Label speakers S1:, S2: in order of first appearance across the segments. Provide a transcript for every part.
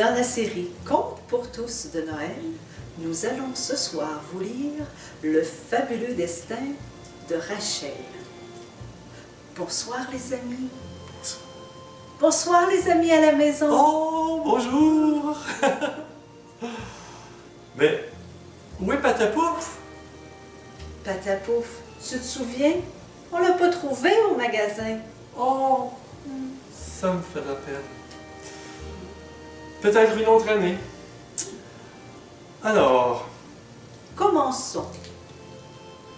S1: Dans la série Contes pour tous de Noël, nous allons ce soir vous lire Le fabuleux destin de Rachel. Bonsoir les amis. Bonsoir les amis à la maison.
S2: Oh, bonjour. Mais où est Patapouf?
S1: Patapouf, tu te souviens? On l'a pas trouvé au magasin.
S2: Oh, ça me fait de la peine. Peut-être une autre année. Alors,
S1: Commençons.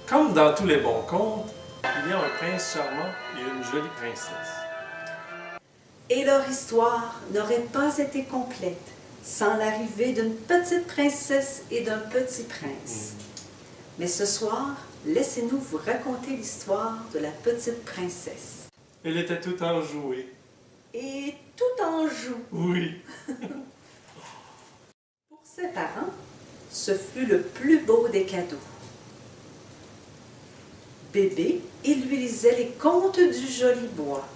S2: comme dans tous les bons contes, il y a un prince charmant et une jolie princesse.
S1: Et leur histoire n'aurait pas été complète sans l'arrivée d'une petite princesse et d'un petit prince. Mais ce soir, laissez-nous vous raconter l'histoire de la petite princesse.
S2: Elle était tout enjouée.
S1: Et tout en joue.
S2: Oui.
S1: Pour ses parents, ce fut le plus beau des cadeaux. Bébé, il lui lisait les contes du joli bois.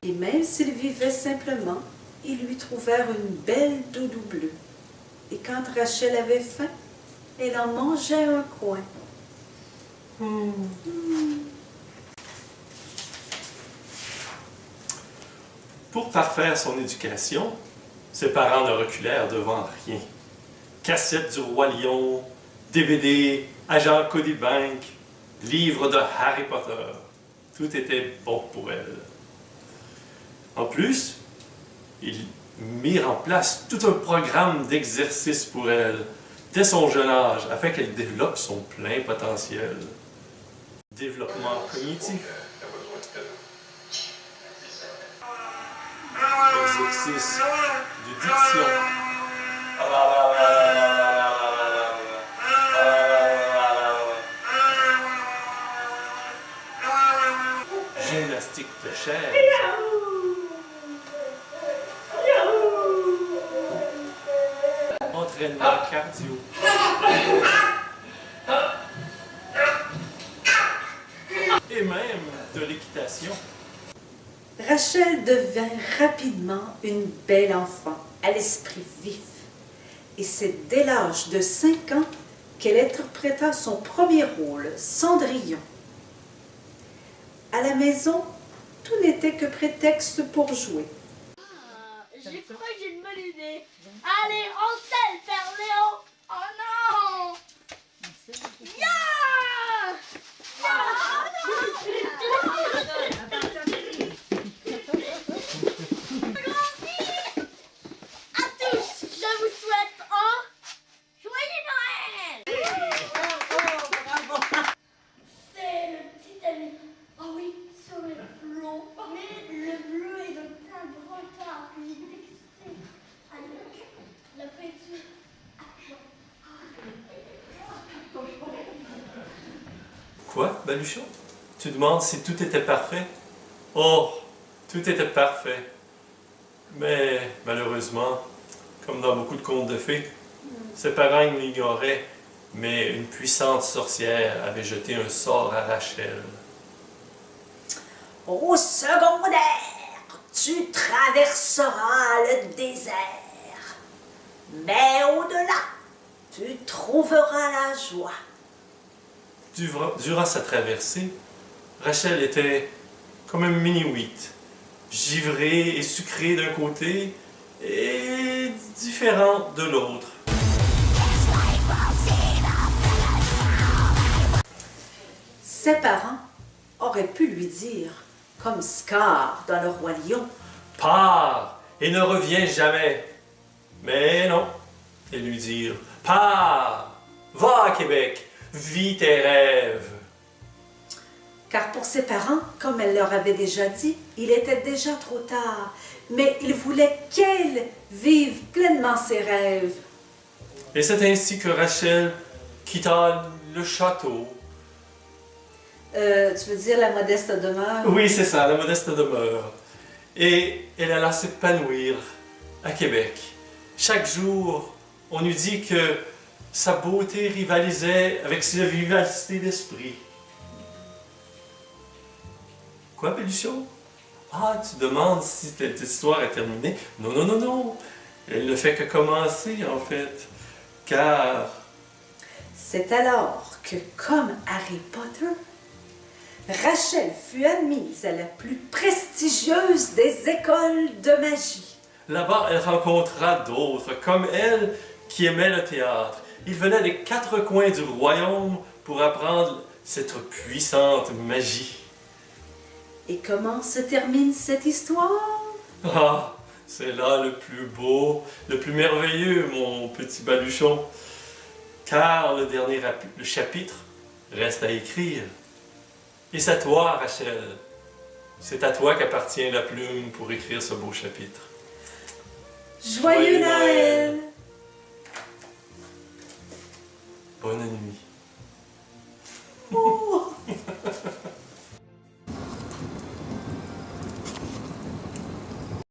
S1: Et même s'il vivait simplement, ils lui trouvèrent une belle doudou bleue. Et quand Rachel avait faim, elle en mangeait un coin.
S2: Pour parfaire son éducation, ses parents ne reculèrent devant rien. Cassettes du Roi Lion, DVD, agent Cody Bank, livres de Harry Potter. Tout était bon pour elle. En plus, ils mirent en place tout un programme d'exercices pour elle, dès son jeune âge, afin qu'elle développe son plein potentiel. Développement cognitif. Exercice de diction. Gymnastique de chaise. Entraînement cardio. Et même de l'équitation.
S1: Rachel devint rapidement une belle enfant, à l'esprit vif. Et c'est dès l'âge de 5 ans qu'elle interpréta son premier rôle, Cendrillon. À la maison, tout n'était que prétexte pour jouer.
S3: Je crois que j'ai une bonne idée. Allez, on selle, Père Léo. Oh non. Ya! À tous, je vous souhaite un joyeux Noël. C'est le petit ami. Oh oui, sur le flot. Mais le bleu est de plein grand retard. Il est excité. Avec la peinture.
S2: Quoi, Baluchon? Tu demandes si tout était parfait? Oh, tout était parfait. Mais malheureusement, comme dans beaucoup de contes de fées, ses parents l'ignoraient, mais une puissante sorcière avait jeté un sort à Rachel.
S1: Au secondaire, tu traverseras le désert. Mais au-delà, tu trouveras la joie.
S2: Durant sa traversée, Rachel était comme un mini-wheat, givrée et sucrée d'un côté et différente de l'autre.
S1: Ses parents auraient pu lui dire, comme Scar dans Le Roi Lion,
S2: « Pars et ne reviens jamais !» Mais non, et lui dire « Pars, va à Québec, vis tes rêves !»
S1: car pour ses parents, comme elle leur avait déjà dit, il était déjà trop tard, mais ils voulaient qu'elle vive pleinement ses rêves.
S2: Et c'est ainsi que Rachel quitta le château.
S1: Tu veux dire la modeste demeure?
S2: Oui, c'est ça, la modeste demeure. Et elle alla s'épanouir à Québec. Chaque jour, on lui dit que sa beauté rivalisait avec sa vivacité d'esprit. Quoi, Péluchon? Ah, tu demandes si cette histoire est terminée? Non, non, non, non. Elle ne fait que commencer, en fait, car
S1: C'est alors que, comme Harry Potter, Rachel fut admise à la plus prestigieuse des écoles de magie.
S2: là-bas, elle rencontra d'autres, comme elle, qui aimaient le théâtre. Ils venaient des quatre coins du royaume pour apprendre cette puissante magie.
S1: Et comment se termine cette histoire?
S2: Ah, c'est là le plus beau, le plus merveilleux, mon petit baluchon. Car le dernier le chapitre reste à écrire. Et c'est à toi, Rachel. C'est à toi qu'appartient la plume pour écrire ce beau chapitre.
S1: Joyeux Noël!
S2: Bonne nuit.